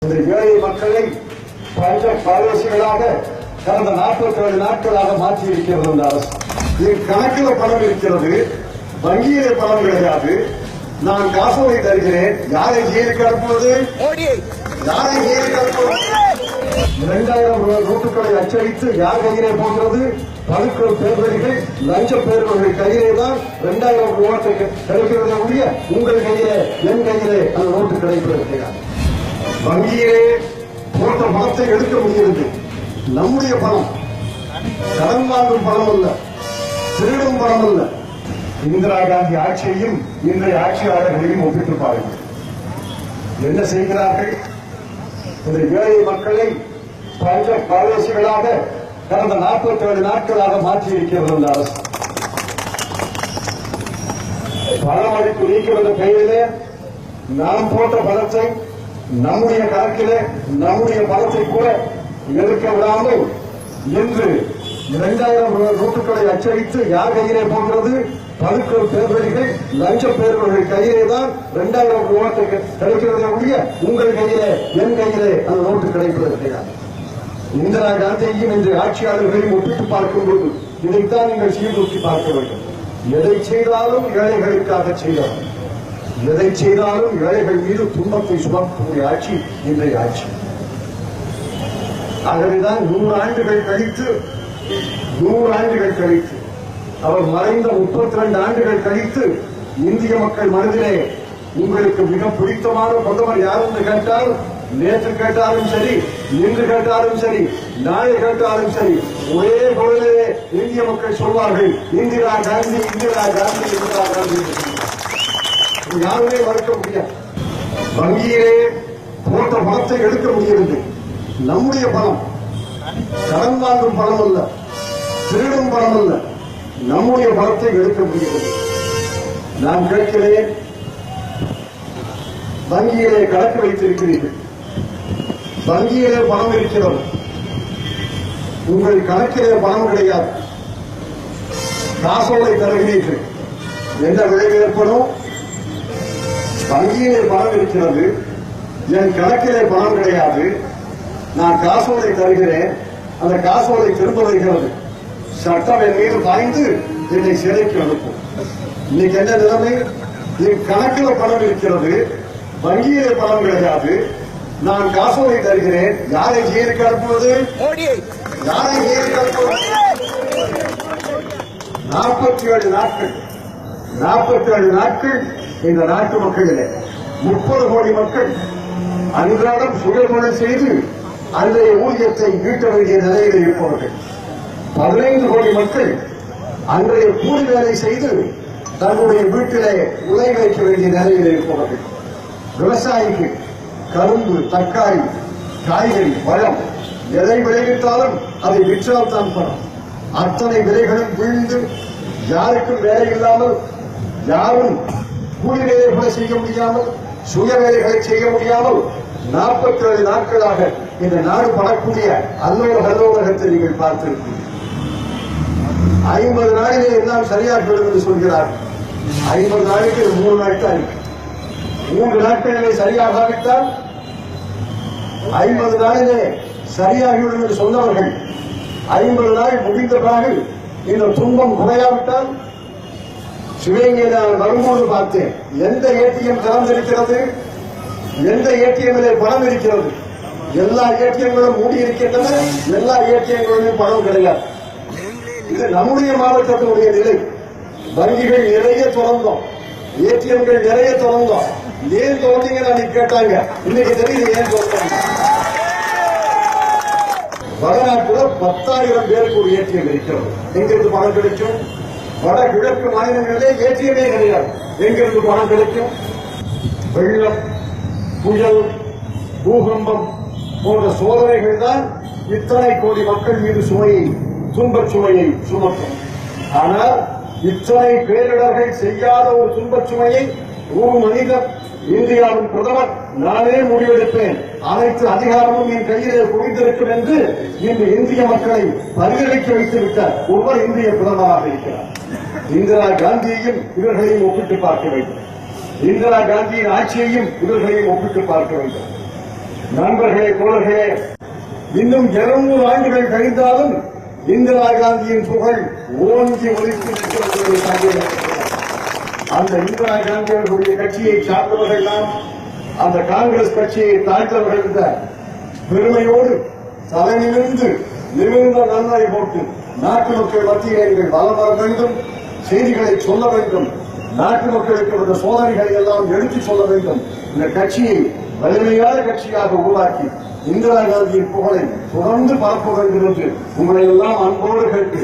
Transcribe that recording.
இந்த ஏழை மக்களை பஞ்ச பாரதேசிகளாக கடந்த 47 நாட்களாக மாற்றி இருக்கிறது இந்த அரசு. என் கணக்கில் பணம் இருக்கிறது, வங்கியிலே பணம் கிடையாது. நான் காசோலை தருகிறேன், யாரை ஜெயிலுக்கு அனுப்புவது? யாரை ஜெயிலுக்கு அனுப்புவது? 2000 ரூபாய் நோட்டுகளை அச்சடித்து யார் கையிலே போகிறது? பதுக்கல் பேர்வழிகள், லஞ்ச பேர்வழிகள் கையிலே தான் 2000 ரூபாய் கிடைக்கிறது ஒழிய உங்கள் கையிலே, என் கையிலே அந்த நோட்டு கிடைப்பது கிடையாது. வங்கியிலே போட்ட பணத்தை எடுக்க முடிகிறது. நம்முடைய பணம், கடன் வாங்கும் பணம் அல்ல, திருடும் பணம் அல்ல. இந்திரா காந்தி ஆட்சியையும் இன்றைய ஆட்சியாளர்களையும் ஒப்பிட்டு பாருங்கள். என்ன செய்கிறார்கள்? இந்த ஏழை மக்களை பஞ்ச பாரதேசிகளாக கடந்த 47 நாட்களாக மாற்றி இருக்கிறது இந்த அரசு. பணமளிப்பு நீக்கம் என்ற பெயரிலே நாம் போட்ட பணத்தை நம்முடைய கணக்கிலே நம்முடைய பணத்தை கூட எடுக்க விடாமல் இன்று 2000 ரூபாய் நோட்டுகளை அச்சடித்து யார் கையிலே போகிறது? பதுக்கல் பேர்வழிகள், லஞ்ச பேர்வழிகள் கையிலே தான் 2000 ரூபாய் கிடைக்கிறது ஒழிய உங்கள் கையிலே, என் கையிலே அந்த நோட்டு கிடைப்பது கிடையாது. இந்திரா காந்தியையும் இன்று ஆட்சியாளர்களையும் ஒப்பிட்டு பார்க்கும்போது இதைத்தான் நீங்கள் சீர்தூக்கி பார்க்க வேண்டும். எதை செய்தாலும் ஏழைகளுக்காக செய்தாலும், எதை செய்தாலும் ஏழைகள் மீது துன்பத்தை சுமக்கக்கூடிய ஆட்சி இன்றைய ஆட்சி. ஆகவேதான் 100 ஆண்டுகள் கழித்து அவர் மறைந்த 32 ஆண்டுகள் கழித்து இந்திய மக்கள் மனதிலே உங்களுக்கு மிக பிடித்தமான பிரதமர் யார் என்று கேட்டால், நேற்று கேட்டாலும் சரி, இன்று கேட்டாலும் சரி, நாளை கேட்டாலும் சரி, ஒரே பொழுதிலே இந்திய மக்கள் சொல்வார்கள், இந்திரா காந்தி, இந்திரா காந்தி, இந்திரா காந்தி. யாருமே மறுக்க முடியாது. வங்கியிலே போட்ட பணத்தை எடுக்க முடிகிறது. நம்முடைய பணம், கடன் வாங்கும் பணம் அல்ல, திருடும் பணம் அல்ல, நம்முடைய பணத்தை எடுக்க முடிகிறது. நான் கேட்கிறேன், வங்கியிலே கணக்கு வைத்திருக்கிறீர்கள், வங்கியிலே பணம் இருக்கிறது, உங்கள் கணக்கிலே பணம் கிடையாது. காசோலை தருகிறீர்கள், என்ன விளைவு ஏற்படும்? வங்கியிலே பணம் இருக்கிறது, என் கணக்கிலே பணம் கிடையாது, நான் காசோலை தருகிறேன், அந்த காசோலை திரும்ப வருகிறது, சட்டம் என் மீது பாய்ந்து என்னை சிறைக்கு அனுப்பும். இன்னைக்கு என்ன நிலைமை? என் கணக்கில் பணம் இருக்கிறது, வங்கியிலே பணம் கிடையாது, நான் காசோலை தருகிறேன், யாரை ஜெயிலுக்கு அனுப்புவது? யாரை ஜெயிலுக்கு அனுப்புவது? 47 நாட்கள் இந்த நாட்டு மக்களிலே 30 கோடி மக்கள் அன்றாடம் சுயதொழில் செய்து அன்றைய ஊதியத்தை ஈட்ட வேண்டிய நிலையில் இருப்பவர்கள். 15 கோடி மக்கள் அன்றைய கூலி வேலை செய்து தன்னுடைய வீட்டிலே உலை வைக்க வேண்டிய நிலையில் இருப்பவர்கள். விவசாயிகள் கரும்பு, தக்காளி, காய்கறி, பழம் எதை விளைவித்தாலும் அதை விற்றால் தான் பணம். அத்தனை விலைகளும் வீழ்ந்து யாருக்கும் வேலை இல்லாமல், யாரும் கூலி வேலை கூட செய்ய முடியாமல், சுய வேலைகளை செய்ய முடியாமல் 47 நாட்களாக இந்த நாடு படக்கூடிய அல்லோலகத்தை நீங்கள் பார்த்திருக்கிறீர்கள். 50 நாளிலே எல்லாம் சரியாகிவிடும் என்று சொல்கிறார். 50 நாளைக்கு 3 நாட்கள், 3 நாட்களிலே சரியாகாவிட்டால் 50 நாளிலே சரியாகிவிடும் என்று சொன்னவர்கள் 50 நாள் முடிந்த பிறகு இந்த துன்பம் குறையாவிட்டால், சிவகங்கையில் நான் வரும்போது பார்த்தேன், எந்த ஏடிஎம் திறந்திருக்கிறது, எந்த ஏடிஎம்மிலே பணம் இருக்கிறது? எல்லா ஏடிஎம்களும் மூடி இருக்கின்றன, எல்லா ஏடிஎம்களிலும் பணம் கிடையாது. இது நம்முடைய மாவட்டத்தினுடைய நிலை. வங்கிகள் நிறைய திறந்தோம், ஏடிஎம்கள் நிறைய திறந்தோம். ஏன் திறந்தீங்கன்னு அன்னைக்கு கேட்டாங்க, இன்னைக்கு தெரியுது ஏன் திறந்தாங்க. வடநாட்டில் 10,000 பேருக்கு ஒரு ஏடிஎம் இருக்கிறது. எங்கிருந்து பணம் கிடைக்கும்? வடகிழக்கு மாநிலங்களிலே ஏடிஎம்மே கிடையாது. எங்கிருந்து பணம் கிடைக்கும்? வெள்ளம், புயல், பூகம்பம் போன்ற சோதனைகள் தான் இத்தனை கோடி மக்கள் மீது சுமையை, துன்பச் சுமையை சுமக்கும். ஆனால் இத்தனை பேரிடர்கள் செய்யாத ஒரு துன்பச் சுமையை ஒரு மனிதர், இந்தியாவின் பிரதமர், நானே முடிவெடுப்பேன், அனைத்து அதிகாரமும் என் கையிலே குவிந்திருக்கும் என்று இன்று இந்திய மக்களை பரிகரிக்க வைத்துவிட்டார் ஒருவர் இந்திய பிரதமராக இருக்கிறார். இந்திரா காந்தியையும் இவர்களையும் ஒப்பிட்டு பார்க்க வேண்டும். இந்திரா காந்தியின் ஆட்சியையும் இவர்களையும் ஒப்பிட்டு பார்க்க வேண்டும். நண்பர்களே, தோழர்களே, இன்னும் 200 ஆண்டுகள் கழிந்தாலும் இந்திரா காந்தியின் புகழ் ஓங்கி ஒலித்து நிற்கிறது. அந்த இந்திரா காந்தி அவர்களுடைய கட்சியை சார்ந்தவர்கள் எல்லாம் அந்த காங்கிரஸ் கட்சியை தாழ்த்தவர்கள் பெருமையோடு தலையிலிருந்து நிமிர்ந்த நன்னாய் போட்டு நாட்டு மக்கள் மத்தியில் நீங்கள் வலம் வர வேண்டும், செய்திகளை சொல்ல வேண்டும், நாட்டு மக்களுக்கு இந்த சோதனைகளை எல்லாம் எடுத்துச் சொல்ல வேண்டும். இந்த கட்சியை வலிமையான கட்சியாக உருவாக்கி இந்திரா காந்தியின் புகழை தொடர்ந்து பரப்ப வேண்டும் என்று உங்களை எல்லாம் அன்போடு கேட்டு